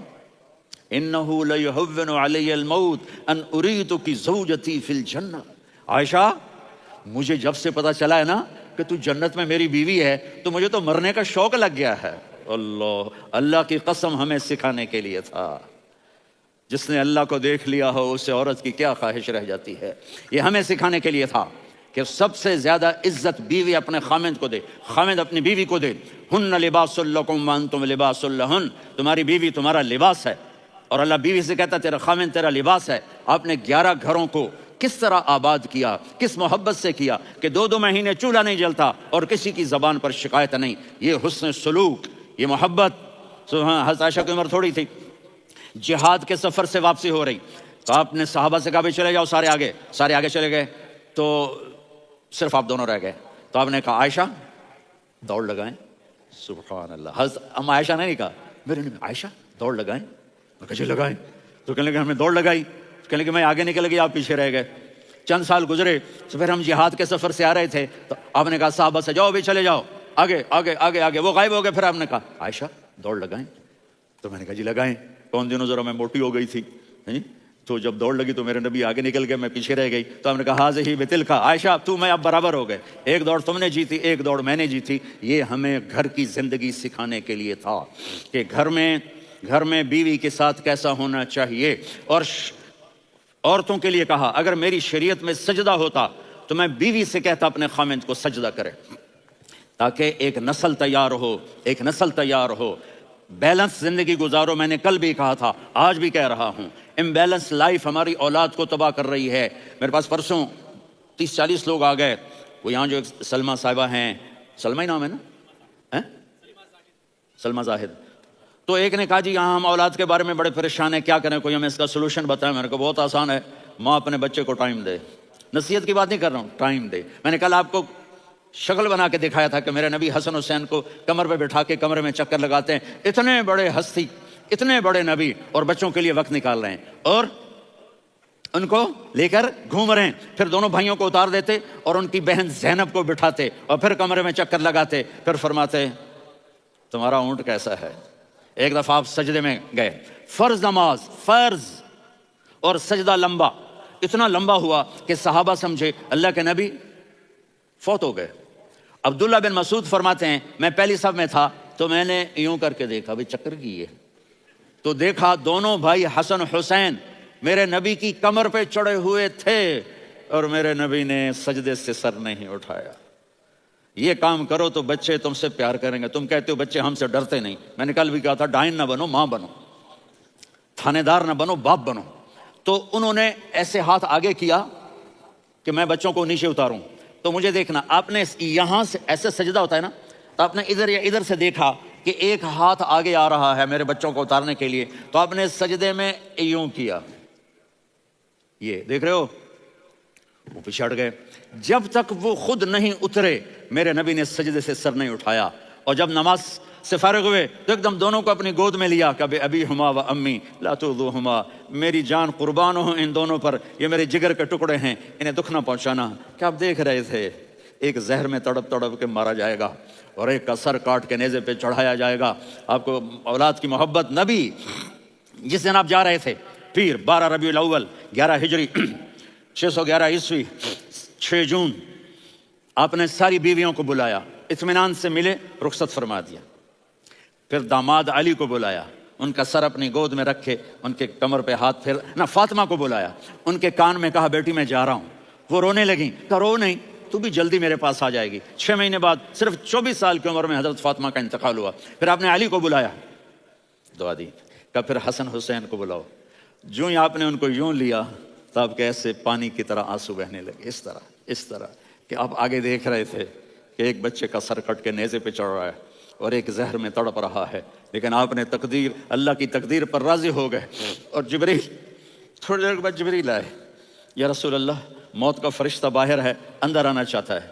انہو لیہون علی الموت ان اریدک زوجتی فی الجنہ. عائشہ مجھے جب سے پتا چلا ہے نا کہ تو جنت میں میری بیوی ہے تو مجھے تو مرنے کا شوق لگ گیا ہے. اللہ کی قسم ہمیں سکھانے کے لیے تھا. جس نے اللہ کو دیکھ لیا ہو اسے عورت کی کیا خواہش رہ جاتی ہے. یہ ہمیں سکھانے کے لیے تھا کہ سب سے زیادہ عزت بیوی اپنے خاوند کو دے، خاوند اپنی بیوی کو دے. ہن لباس لکم وانتم لباس لہن. تمہاری بیوی تمہارا لباس ہے. اور اللہ بیوی سے کہتا تیرا خاوند تیرا لباس ہے. آپ نے 11 گھروں کو کس طرح آباد کیا، کس محبت سے کیا کہ 2 مہینے چولہا نہیں جلتا اور کسی کی زبان پر شکایت نہیں. یہ حسن سلوک، یہ محبت. حضرت عائشہ کی عمر تھوڑی تھی، جہاد کے سفر سے واپسی ہو رہی تو آپ نے صحابہ سے کہا بھی چلے جاؤ، سارے آگے چلے گئے تو صرف آپ دونوں رہ گئے. تو آپ نے کہا عائشہ دوڑ لگائیں. سبحان اللہ. حضرت ام عائشہ نے نہیں کہا، میرے نے عائشہ دوڑ لگائیں. میں کہا جی لگائیں. تو کہنے لگے ہم نے دوڑ لگائی. کہنے لگے میں آگے نکل گئی، آپ پیچھے رہ گئے. چند سال گزرے تو پھر ہم جہاد کے سفر سے آ رہے تھے تو آپ نے کہا صحابہ سے جاؤ بھی چلے جاؤ، آگے. وہ غائب ہو گئے. پھر آپ نے کہا عائشہ دوڑ لگائیں. تو میں نے کہا جی لگائیں. کون دنوں ذرا میں موٹی ہو گئی تھی. تو جب دوڑ لگی تو میرے نبی آگے نکل گئے، میں پیچھے رہ گئی، تو ہم نے کہا حاضہ بتلک، عائشہ تو میں اب برابر ہو گئے، ایک دوڑ تم نے جیتی، ایک دوڑ میں نے جیتی۔ یہ ہمیں گھر کی زندگی سکھانے کے لیے تھا کہ گھر میں بیوی کے ساتھ کیسا ہونا چاہیے۔ اور عورتوں کے لیے کہا اگر میری شریعت میں سجدہ ہوتا تو میں بیوی سے کہتا اپنے خامند کو سجدہ کرے، تاکہ ایک نسل تیار ہو، بیلنس زندگی گزارو۔ میں نے کل بھی کہا تھا، آج بھی کہہ رہا ہوں، امبیلنس لائف ہماری اولاد کو تباہ کر رہی ہے۔ میرے پاس پرسوں 30-40 لوگ آ گئے، وہ یہاں جو ایک سلمہ صاحبہ ہیں، سلمہ ہی نام ہے نا، سلمہ زاہد، تو ایک نے کہا جی یہاں ہم اولاد کے بارے میں بڑے پریشان ہیں، کیا کریں، کوئی ہمیں اس کا سلوشن بتائیں۔ میں نے کہا بہت آسان ہے، ماں اپنے بچے کو ٹائم دے، نصیحت کی بات نہیں کر رہا ہوں، ٹائم دے۔ میں نے کل آپ کو شکل بنا کے دکھایا تھا کہ میرے نبی حسن حسین کو کمر پہ بٹھا کے کمرے میں چکر لگاتے ہیں، اتنے بڑے ہستی، اتنے بڑے نبی، اور بچوں کے لیے وقت نکال رہے ہیں اور ان کو لے کر گھوم رہے ہیں۔ پھر دونوں بھائیوں کو اتار دیتے اور ان کی بہن زینب کو بٹھاتے اور پھر کمرے میں چکر لگاتے، پھر فرماتے تمہارا اونٹ کیسا ہے۔ ایک دفعہ آپ سجدے میں گئے، فرض نماز، فرض، اور سجدہ لمبا، اتنا لمبا ہوا کہ صحابہ سمجھے اللہ کے نبی فوت ہو گئے۔ عبداللہ بن مسعود فرماتے ہیں میں پہلی صف میں تھا تو میں نے یوں کر کے دیکھا، بھئی چکر کی ہے، تو دیکھا دونوں بھائی حسن حسین میرے نبی کی کمر پہ چڑھے ہوئے تھے اور میرے نبی نے سجدے سے سر نہیں اٹھایا۔ یہ کام کرو تو بچے تم سے پیار کریں گے۔ تم کہتے ہو بچے ہم سے ڈرتے نہیں، میں نے کل بھی کہا تھا ڈائن نہ بنو، ماں بنو، تھانے دار نہ بنو، باپ بنو۔ تو انہوں نے ایسے ہاتھ آگے کیا کہ میں بچوں کو نیچے اتاروں، تو مجھے دیکھنا، آپ نے یہاں سے ایسے سجدہ ہوتا ہے نا، تو آپ نے ادھر یا ادھر سے دیکھا کہ ایک ہاتھ آگے آ رہا ہے میرے بچوں کو اتارنے کے لیے، تو آپ نے سجدے میں یوں کیا، یہ دیکھ رہے ہو، وہ پیچھے ہٹ گئے۔ جب تک وہ خود نہیں اترے میرے نبی نے سجدے سے سر نہیں اٹھایا، اور جب نماز سے فارغ ہوئے تو ایک دم دونوں کو اپنی گود میں لیا کہ ابی ہما و امی لا تؤذوہما، میری جان قربان ہو ان دونوں پر، یہ میرے جگر کے ٹکڑے ہیں، انہیں دکھ نہ پہنچانا۔ کیا آپ دیکھ رہے تھے، ایک زہر میں تڑپ تڑپ کے مارا جائے گا اور ایک کا سر کاٹ کے نیزے پہ چڑھایا جائے گا۔ آپ کو اولاد کی محبت، نبی جس دن آپ جا رہے تھے پیر 12 ربیع الاول 11 ہجری 611 عیسوی 6 جون، آپ نے ساری بیویوں کو بلایا، اطمینان سے ملے، رخصت فرما دیا۔ پھر داماد علی کو بلایا، ان کا سر اپنی گود میں رکھے، ان کے کمر پہ ہاتھ پھیر نہ، فاطمہ کو بلایا، ان کے کان میں کہا بیٹی میں جا رہا ہوں۔ وہ رونے لگیں، کہا رو نہیں، تو بھی جلدی میرے پاس آ جائے گی۔ 6 مہینے بعد صرف 24 سال کی عمر میں حضرت فاطمہ کا انتقال ہوا۔ پھر آپ نے علی کو بلایا، دعا دی، کہا پھر حسن حسین کو بلاؤ۔ جو ہی آپ نے ان کو یوں لیا تو آپ کے ایسے پانی کی طرح آنسو بہنے لگے، اس طرح کہ آپ آگے دیکھ رہے تھے کہ ایک بچے کا سر کٹ کے نیزے پہ چڑھ رہا ہے اور ایک زہر میں تڑپ رہا ہے، لیکن آپ نے تقدیر، اللہ کی تقدیر پر راضی ہو گئے۔ اور جبریل، تھوڑی دیر کے بعد جبریل آئے، یا رسول اللہ موت کا فرشتہ باہر ہے، اندر آنا چاہتا ہے۔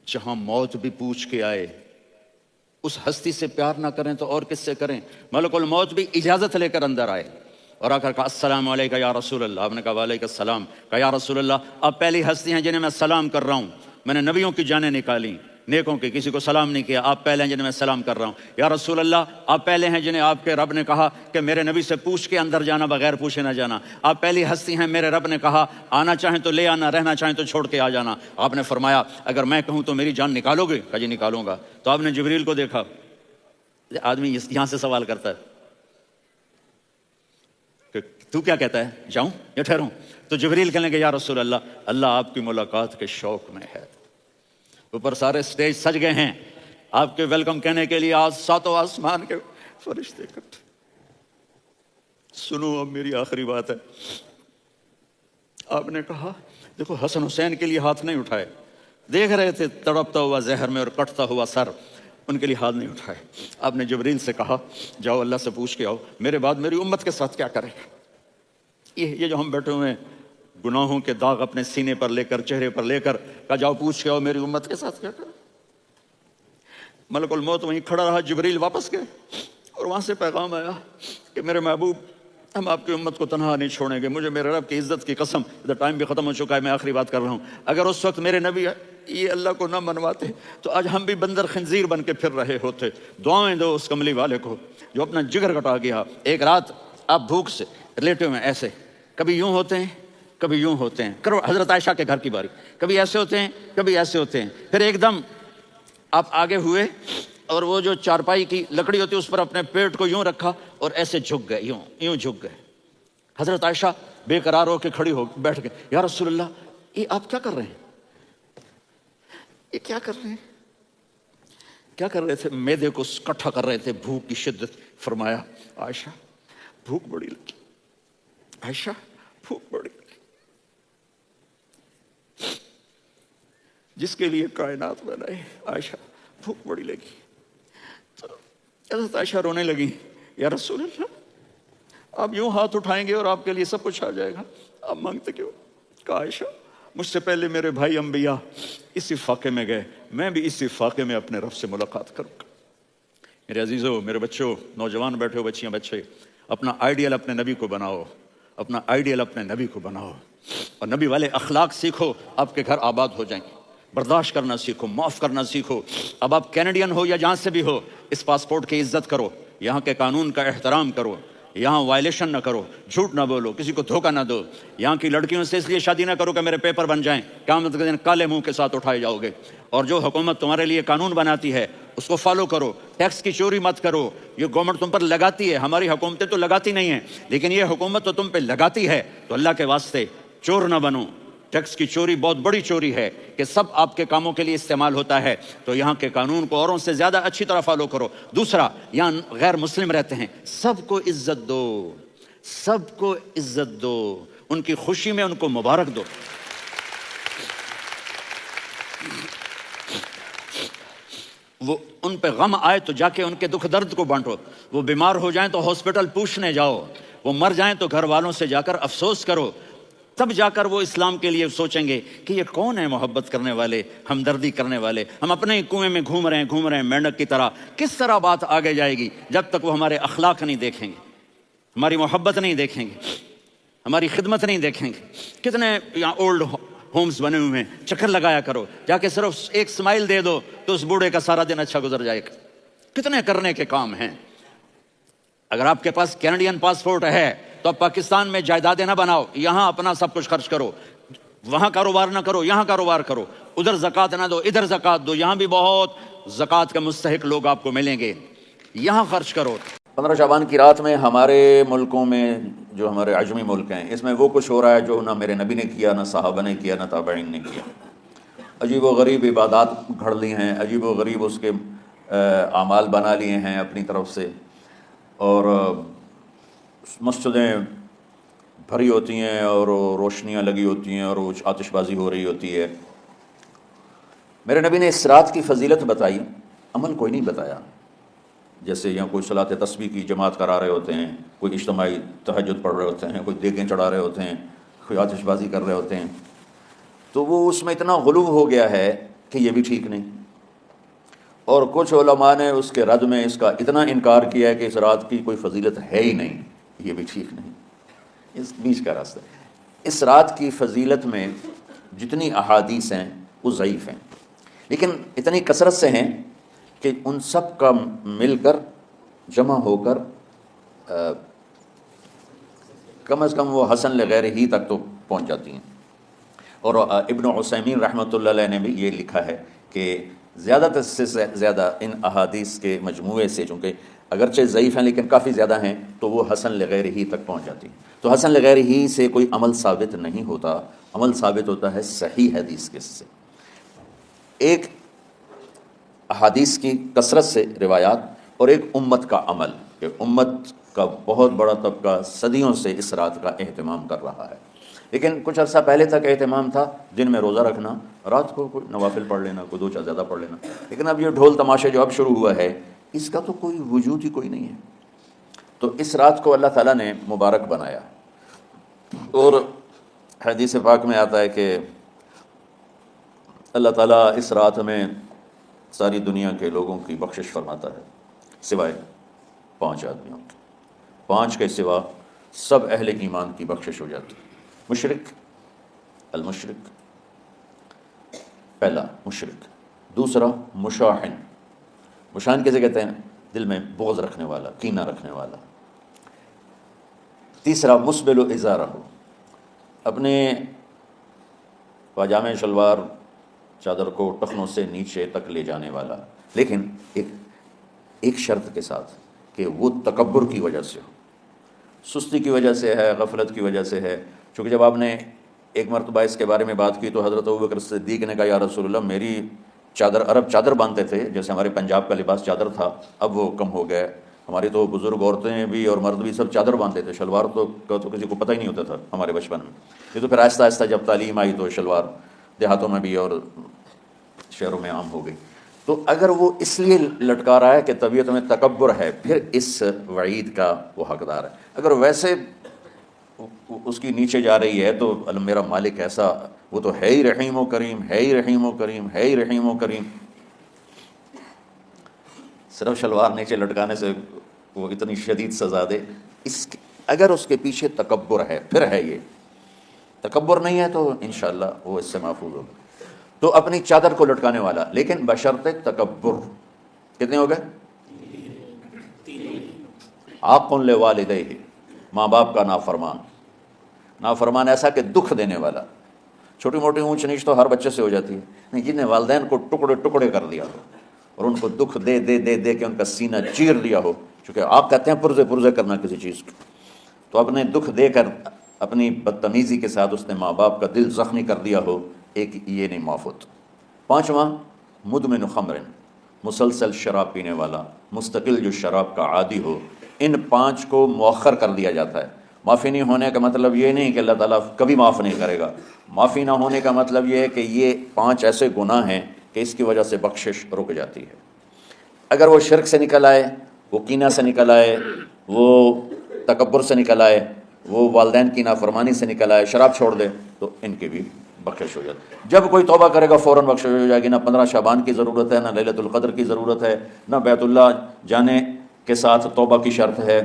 جہاں موت بھی پوچھ کے آئے، اس ہستی سے پیار نہ کریں تو اور کس سے کریں؟ ملک الموت بھی اجازت لے کر اندر آئے اور آ کر کہا السلام علیکم یا رسول اللہ۔ آپ نے کہا وعلیکم السلام۔ کہا یا رسول اللہ آپ پہلی ہستی ہیں جنہیں میں سلام کر رہا ہوں، میں نے نبیوں کی جانیں نکالی، نیکوں کی، کسی کو سلام نہیں کیا، آپ پہلے ہیں جنہیں میں سلام کر رہا ہوں۔ یا رسول اللہ آپ پہلے ہیں جنہیں آپ کے رب نے کہا کہ میرے نبی سے پوچھ کے اندر جانا، بغیر پوچھے نہ جانا۔ آپ پہلی ہستی ہیں، میرے رب نے کہا آنا چاہیں تو لے آنا، رہنا چاہیں تو چھوڑ کے آ جانا۔ آپ نے فرمایا اگر میں کہوں تو میری جان نکالو گے؟ کہا جی نکالوں گا۔ تو آپ نے جبریل کو دیکھا، آدمی یہاں سے سوال کرتا ہے کہ تو کیا کہتا ہے، جاؤں یا ٹھہروں؟ تو جبریل کہنے لگے یا رسول اللہ اللہ آپ کی ملاقات کے شوق میں ہے۔ اوپر سارے سٹیج سج گئے ہیں آپ کے ویلکم کہنے کے لیے، آج ساتوں آسمان کے فرشتے اکٹھے۔ سنو اب میری آخری بات ہے۔ آپ نے کہا دیکھو حسن حسین کے لیے ہاتھ نہیں اٹھائے، دیکھ رہے تھے تڑپتا ہوا زہر میں اور کٹتا ہوا سر، ان کے لیے ہاتھ نہیں اٹھائے۔ آپ نے جبریل سے کہا جاؤ اللہ سے پوچھ کے آؤ میرے بعد میری امت کے ساتھ کیا کرے۔ یہ جو ہم بیٹھے ہوئے ہیں گناہوں کے داغ اپنے سینے پر لے کر، چہرے پر لے کر، کہا جاؤ پوچھ کے آؤ میری امت کے ساتھ کیا کرے۔ ملک الموت وہیں کھڑا رہا، جبریل واپس گئے اور وہاں سے پیغام آیا کہ میرے محبوب ہم آپ کی امت کو تنہا نہیں چھوڑیں گے، مجھے میرے رب کی عزت کی قسم، ادھر ٹائم بھی ختم ہو چکا ہے، میں آخری بات کر رہا ہوں، اگر اس وقت میرے نبی یہ اللہ کو نہ منواتے تو آج ہم بھی بندر خنزیر بن کے پھر رہے ہوتے۔ دعائیں دو اس کملی والے کو جو اپنا جگر کٹا گیا۔ ایک رات آپ بھوک سے لیٹے ہوئے ایسے کبھی یوں ہوتے ہیں کبھی یوں ہوتے ہیں. کرو حضرت عائشہ کے گھر کی باری, کبھی ایسے ہوتے ہیں کبھی ایسے ہوتے ہیں. پھر ایک دم آپ آگے ہوئے اور وہ جو چارپائی کی لکڑی ہوتی ہے اس پر اپنے پیٹ کو یوں رکھا اور ایسے جھک گئے, یوں جھک گئے. حضرت عائشہ بے قرار ہو کے کھڑی ہو بیٹھ گئے. یا رسول اللہ, یہ آپ کیا کر رہے ہیں, یہ کیا کر رہے ہیں, کیا کر رہے تھے؟ معدے کو اکٹھا کر رہے تھے, بھوک کی شدت. فرمایا عائشہ بھوک بڑی لگی, عائشہ بھوک بڑی لگی. جس کے لیے کائنات بنائے, عائشہ بھوک بڑی لگی. تو حضرت عائشہ رونے لگی. یا رسول اللہ, آپ یوں ہاتھ اٹھائیں گے اور آپ کے لیے سب کچھ آ جائے گا, آپ مانگتے کیوں؟ کہا عائشہ مجھ سے پہلے میرے بھائی انبیاء اسی فاقے میں گئے, میں بھی اسی فاقے میں اپنے رب سے ملاقات کروں گا. میرے عزیزوں, میرے بچوں, نوجوان بیٹھے ہو, بچیاں بچے, اپنا آئیڈیل اپنے نبی کو بناؤ, اپنا آئیڈیل اپنے نبی کو بناؤ اور نبی والے اخلاق سیکھو, آپ کے گھر آباد ہو جائیں گے. برداشت کرنا سیکھو, معاف کرنا سیکھو. اب آپ کینیڈین ہو یا جہاں سے بھی ہو, اس پاسپورٹ کی عزت کرو, یہاں کے قانون کا احترام کرو, یہاں وائلیشن نہ کرو, جھوٹ نہ بولو, کسی کو دھوکہ نہ دو. یہاں کی لڑکیوں سے اس لیے شادی نہ کرو کہ میرے پیپر بن جائیں, قیامت کے دن کالے منہ کے ساتھ اٹھائے جاؤ گے. اور جو حکومت تمہارے لیے قانون بناتی ہے اس کو فالو کرو. ٹیکس کی چوری مت کرو, یہ گورنمنٹ تم پر لگاتی ہے, ہماری حکومتیں تو لگاتی نہیں ہیں, لیکن یہ حکومت تو تم پہ لگاتی ہے. تو اللہ کے واسطے چور نہ بنو. ٹیکس کی چوری بہت بڑی چوری ہے کہ سب آپ کے کاموں کے لیے استعمال ہوتا ہے. تو یہاں کے قانون کو اوروں سے زیادہ اچھی طرح فالو کرو. دوسرا, یہاں غیر مسلم رہتے ہیں, سب کو عزت دو, سب کو عزت دو, ان کی خوشی میں ان کو مبارک دو. وہ ان پہ غم آئے تو جا کے ان کے دکھ درد کو بانٹو. وہ بیمار ہو جائیں تو ہاسپٹل پوچھنے جاؤ, وہ مر جائیں تو گھر والوں سے جا کر افسوس کرو. تب جا کر وہ اسلام کے لیے سوچیں گے کہ یہ کون ہے محبت کرنے والے, ہمدردی کرنے والے. ہم اپنے ہی کنویں میں گھوم رہے ہیں مینڈک کی طرح. کس طرح بات آگے جائے گی جب تک وہ ہمارے اخلاق نہیں دیکھیں گے, ہماری محبت نہیں دیکھیں گے, ہماری خدمت نہیں دیکھیں گے. کتنے یہاں اولڈ ہومز بنے ہوئے ہیں, چکر لگایا کرو, جا کے صرف ایک سمائل دے دو تو اس بوڑھے کا سارا دن اچھا گزر جائے گا. کتنے کرنے کے کام ہیں. اگر آپ کے پاس کینیڈین پاسپورٹ ہے تو آپ پاکستان میں جائیدادیں نہ بناؤ, یہاں اپنا سب کچھ خرچ کرو. وہاں کاروبار نہ کرو, یہاں کاروبار کرو. ادھر زکوٰۃ نہ دو, ادھر زکوٰۃ دو. یہاں بھی بہت زکوٰۃ کے مستحق لوگ آپ کو ملیں گے, یہاں خرچ کرو. 15 شعبان کی رات میں ہمارے ملکوں میں, جو ہمارے عجمی ملک ہیں, اس میں وہ کچھ ہو رہا ہے جو نہ میرے نبی نے کیا, نہ صحابہ نے کیا, نہ تابعین نے کیا. عجیب و غریب عبادات گھڑ لی ہیں, عجیب و غریب اس کے اعمال بنا لیے ہیں اپنی طرف سے, اور مسجدیں بھری ہوتی ہیں اور روشنیاں لگی ہوتی ہیں اور آتش بازی ہو رہی ہوتی ہے. میرے نبی نے اس رات کی فضیلت بتائی, عمل کوئی نہیں بتایا. جیسے یہاں کوئی صلاۃ تسبیح کی جماعت کرا رہے ہوتے ہیں, کوئی اجتماعی تہجد پڑھ رہے ہوتے ہیں, کوئی دیگیں چڑھا رہے ہوتے ہیں, کوئی آتش بازی کر رہے ہوتے ہیں, تو وہ اس میں اتنا غلو ہو گیا ہے کہ یہ بھی ٹھیک نہیں. اور کچھ علماء نے اس کے رد میں اس کا اتنا انکار کیا ہے کہ اس رات کی کوئی فضیلت ہے ہی نہیں, یہ بھی ٹھیک نہیں. اس بیچ کا راستہ. اس رات کی فضیلت میں جتنی احادیث ہیں وہ ضعیف ہیں, لیکن اتنی کثرت سے ہیں کہ ان سب کا مل کر جمع ہو کر کم از کم وہ حسن لغیر ہی تک تو پہنچ جاتی ہیں. اور ابن عثیمین رحمۃ اللہ علیہ نے بھی یہ لکھا ہے کہ زیادہ سے زیادہ ان احادیث کے مجموعے سے, چونکہ اگرچہ ضعیف ہیں لیکن کافی زیادہ ہیں, تو وہ حسن لغیر ہی تک پہنچ جاتی ہیں. تو حسن لغیر ہی سے کوئی عمل ثابت نہیں ہوتا, عمل ثابت ہوتا ہے صحیح حدیث کے سے. ایک احادیث کی کثرت سے روایات, اور ایک امت کا عمل, کہ امت کا بہت بڑا طبقہ صدیوں سے اس رات کا اہتمام کر رہا ہے. لیکن کچھ عرصہ پہلے تک اہتمام تھا دن میں روزہ رکھنا, رات کو کوئی نوافل پڑھ لینا, کوئی 2 زیادہ پڑھ لینا. لیکن اب یہ ڈھول تماشے جو اب شروع ہوا ہے, اس کا تو کوئی وجود ہی کوئی نہیں ہے. تو اس رات کو اللہ تعالیٰ نے مبارک بنایا. اور حدیث پاک میں آتا ہے کہ اللہ تعالیٰ اس رات میں ساری دنیا کے لوگوں کی بخشش فرماتا ہے سوائے 5 آدمیوں کی. 5 کے سوا سب اہل ایمان کی بخشش ہو جاتی. مشرک, المشرک, پہلا مشرک. دوسرا مشاحن, مشاحن کیسے کہتے ہیں؟ دل میں بغض رکھنے والا, کینہ رکھنے والا. تیسرا مسبل ازارہ, اپنے پاجامے شلوار چادر کو ٹخنوں سے نیچے تک لے جانے والا، لیکن ایک شرط کے ساتھ کہ وہ تکبر کی وجہ سے ہو، سستی کی وجہ سے ہے، غفلت کی وجہ سے ہے. چونکہ جب آپ نے ایک مرتبہ اس کے بارے میں بات کی تو حضرت ابوبکر صدیق نے کہا یا رسول اللہ میری چادر، عرب چادر باندھتے تھے جیسے ہمارے پنجاب کا لباس چادر تھا، اب وہ کم ہو گیا. ہماری تو بزرگ عورتیں بھی اور مرد بھی سب چادر باندھتے تھے، شلوار تو کسی کو پتہ ہی نہیں ہوتا تھا ہمارے بچپن میں. یہ تو پھر آہستہ آہستہ جب تعلیم آئی تو شلوار دیہاتوں میں بھی اور شہروں میں عام ہو گئی. تو اگر وہ اس لیے لٹکا رہا ہے کہ طبیعت میں تکبر ہے، پھر اس وعید کا وہ حقدار ہے. اگر ویسے اس کی نیچے جا رہی ہے تو میرا مالک ایسا، وہ تو ہے ہی رحیم و کریم، ہے ہی رحیم و کریم، ہے ہی رحیم و کریم. صرف شلوار نیچے لٹکانے سے وہ اتنی شدید سزا دے، اگر اس کے پیچھے تکبر ہے پھر ہے. یہ تکبر نہیں ہے تو انشاءاللہ وہ اس سے محفوظ ہوگا. تو اپنی چادر کو لٹکانے والا، لیکن بشرط تکبر. کتنے ہو گئے؟ عاق لوالدیہ، ماں باپ کا نافرمان. نافرمان ایسا کہ دکھ دینے والا. چھوٹی موٹی اونچ نیچ تو ہر بچے سے ہو جاتی ہے، نہیں جن نے والدین کو ٹکڑے ٹکڑے کر دیا ہو اور ان کو دکھ دے دے دے دے کے ان کا سینہ چیر دیا ہو. چونکہ آپ کہتے ہیں پرزے پرزے کرنا کسی چیز کو، تو اپنے دکھ دے کر اپنی بدتمیزی کے ساتھ اس نے ماں باپ کا دل زخمی کر دیا ہو، ایک یہ نہیں معاف ہوتا. 5واں مدمن خمر، مسلسل شراب پینے والا، مستقل جو شراب کا عادی ہو. ان 5 کو مؤخر کر دیا جاتا ہے. معافی نہیں ہونے کا مطلب یہ نہیں کہ اللہ تعالیٰ کبھی معاف نہیں کرے گا. معافی نہ ہونے کا مطلب یہ ہے کہ یہ 5 ایسے گناہ ہیں کہ اس کی وجہ سے بخشش رک جاتی ہے. اگر وہ شرک سے نکل آئے، وہ کینہ سے نکل آئے، وہ تکبر سے نکل آئے، وہ والدین کی نافرمانی سے نکل آئے، شراب چھوڑ دے، تو ان کی بھی بخشش ہو جاتی. جب کوئی توبہ کرے گا فوراً بخشش ہو جائے گی. نہ 15 شعبان کی ضرورت ہے، نہ لیلۃ القدر کی ضرورت ہے، نہ بیت اللہ جانے کے ساتھ توبہ کی شرط ہے.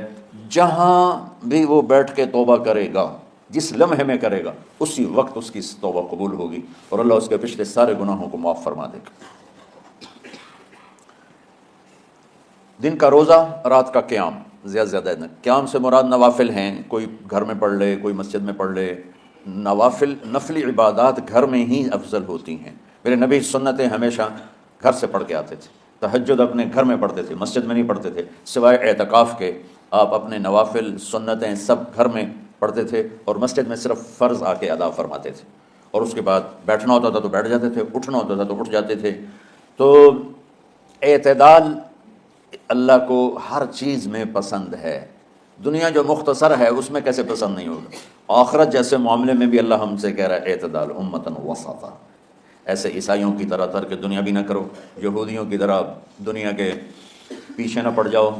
جہاں بھی وہ بیٹھ کے توبہ کرے گا، جس لمحے میں کرے گا، اسی وقت اس کی توبہ قبول ہوگی اور اللہ اس کے پچھلے سارے گناہوں کو معاف فرما دے گا. دن کا روزہ، رات کا قیام. زیادہ زیادہ قیام سے مراد نوافل ہیں، کوئی گھر میں پڑھ لے، کوئی مسجد میں پڑھ لے. نوافل نفلی عبادات گھر میں ہی افضل ہوتی ہیں. میرے نبی سنتیں ہمیشہ گھر سے پڑھ کے آتے تھے. تہجد اپنے گھر میں پڑھتے تھے، مسجد میں نہیں پڑھتے تھے. سوائے اعتکاف کے آپ اپنے نوافل سنتیں سب گھر میں پڑھتے تھے اور مسجد میں صرف فرض آ کے ادا فرماتے تھے. اور اس کے بعد بیٹھنا ہوتا تھا تو بیٹھ جاتے تھے، اٹھنا ہوتا تھا تو اٹھ جاتے تھے. تو اعتدال اللہ کو ہر چیز میں پسند ہے. دنیا جو مختصر ہے اس میں کیسے پسند نہیں ہوگا؟ آخرت جیسے معاملے میں بھی اللہ ہم سے کہہ رہا ہے اعتدال، امتن وسطا. ایسے عیسائیوں کی طرح ترک دنیا بھی نہ کرو، یہودیوں کی طرح دنیا کے پیچھے نہ پڑ جاؤ.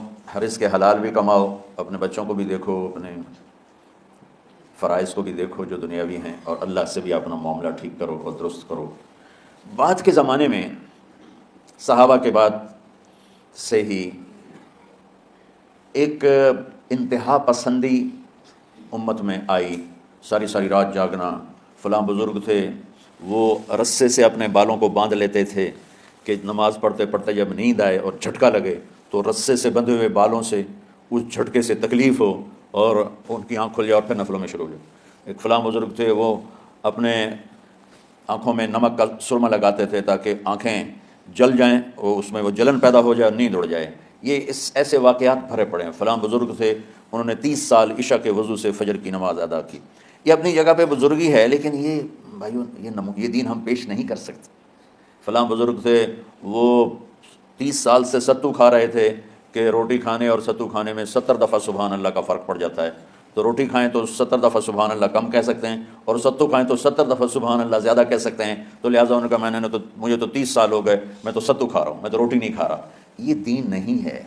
رزق کے حلال بھی کماؤ، اپنے بچوں کو بھی دیکھو، اپنے فرائض کو بھی دیکھو جو دنیاوی ہیں، اور اللہ سے بھی اپنا معاملہ ٹھیک کرو اور درست کرو. بعد کے زمانے میں صحابہ کے بعد سے ہی ایک انتہا پسندی امت میں آئی. ساری ساری رات جاگنا. فلاں بزرگ تھے وہ رسے سے اپنے بالوں کو باندھ لیتے تھے کہ نماز پڑھتے پڑھتے جب نیند آئے اور جھٹکا لگے تو رسے سے بندھے ہوئے بالوں سے اس جھٹکے سے تکلیف ہو اور ان کی آنکھ کھل جائے اور پھر نفلوں میں شروع ہو جائے. ایک فلاں بزرگ تھے وہ اپنے آنکھوں میں نمک کا سرما لگاتے تھے تاکہ آنکھیں جل جائیں، اور اس میں وہ جلن پیدا ہو جائے اور نیند اڑ جائے. یہ ایسے واقعات بھرے پڑے ہیں. فلاں بزرگ تھے انہوں نے 30 سال عشاء کے وضو سے فجر کی نماز ادا کی. یہ اپنی جگہ پہ بزرگی ہے، لیکن یہ بھائیو یہ دین ہم پیش نہیں کر سکتے. فلاں بزرگ تھے وہ 30 سال سے ستو کھا رہے تھے کہ روٹی کھانے اور ستو کھانے میں 70 دفعہ سبحان اللہ کا فرق پڑ جاتا ہے. تو روٹی کھائیں تو 70 دفعہ سبحان اللہ کم کہہ سکتے ہیں، اور ستو کھائیں تو 70 دفعہ سبحان اللہ زیادہ کہہ سکتے ہیں. تو لہٰذا انہوں نے کہا مجھے تو 30 سال ہو گئے، میں تو ستو کھا رہا ہوں، میں تو روٹی نہیں کھا رہا. یہ دین نہیں ہے.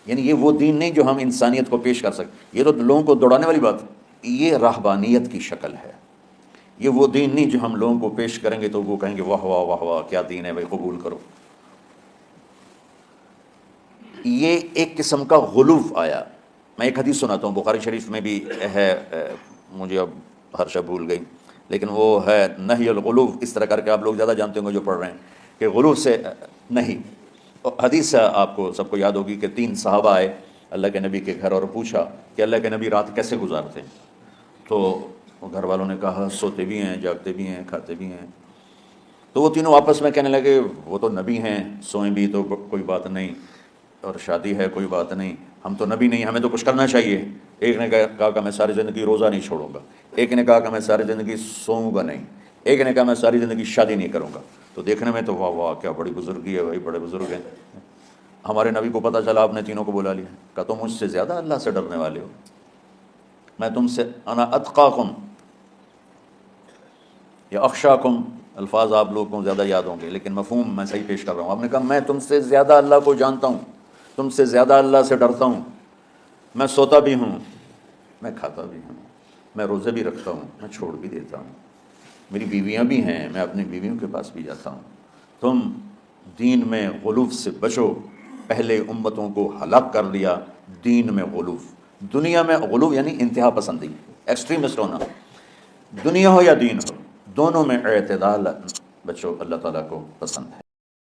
یعنی یہ وہ دین نہیں جو ہم انسانیت کو پیش کر سکتے. یہ تو لوگوں کو دوڑانے والی بات ہے. یہ رہبانیت کی شکل ہے. یہ وہ دین نہیں جو ہم لوگوں کو پیش کریں گے تو وہ کہیں گے واہ واہ واہ واہ کیا دین ہے بھائی، قبول کرو. یہ ایک قسم کا غلوف آیا. میں ایک حدیث سناتا ہوں، بخاری شریف میں بھی ہے، مجھے اب ہر شے بھول گئی، لیکن وہ ہے نہی الغلوف. اس طرح کر کے آپ لوگ زیادہ جانتے ہوں گے جو پڑھ رہے ہیں کہ غلوف سے نہیں. حدیث آپ کو سب کو یاد ہوگی کہ 3 صحابہ آئے اللہ کے نبی کے گھر اور پوچھا کہ اللہ کے نبی رات کیسے گزارتے. تو وہ گھر والوں نے کہا سوتے بھی ہیں، جاگتے بھی ہیں، کھاتے بھی ہیں. تو وہ تینوں آپس میں کہنے لگے وہ تو نبی ہیں، سوئیں بھی تو کوئی بات نہیں، اور شادی ہے کوئی بات نہیں، ہم تو نبی نہیں، ہمیں تو کچھ کرنا چاہیے. ایک نے کہا کہ میں ساری زندگی روزہ نہیں چھوڑوں گا، ایک نے کہا کہ میں ساری زندگی سوؤں گا نہیں، ایک نے کہا میں ساری زندگی شادی نہیں کروں گا. تو دیکھنے میں تو واہ واہ کیا بڑی بزرگی ہے بھائی، بڑے بزرگ ہیں. ہمارے نبی کو پتہ چلا آپ نے تینوں کو بلا لیا. کہا تم مجھ سے زیادہ اللہ سے ڈرنے والے ہو، میں تم سے انا اتقاکم یا اخشاکم، الفاظ آپ لوگوں کو زیادہ یاد ہوں گے لیکن مفہوم میں صحیح پیش کر رہا ہوں. آپ نے کہا میں تم سے زیادہ اللہ کو جانتا ہوں، تم سے زیادہ اللہ سے ڈرتا ہوں، میں سوتا بھی ہوں، میں کھاتا بھی ہوں، میں روزے بھی رکھتا ہوں، میں چھوڑ بھی دیتا ہوں، میری بیویاں بھی ہیں، میں اپنی بیویوں کے پاس بھی جاتا ہوں. تم دین میں غلوف سے بچو، پہلے امتوں کو ہلاک کر دیا دین میں غلوف. دنیا میں غلوف یعنی انتہا پسندی، ایکسٹریمسٹ ہونا. دنیا ہو یا دین ہو، دونوں میں اعتدال بچو، اللہ تعالیٰ کو پسند ہے.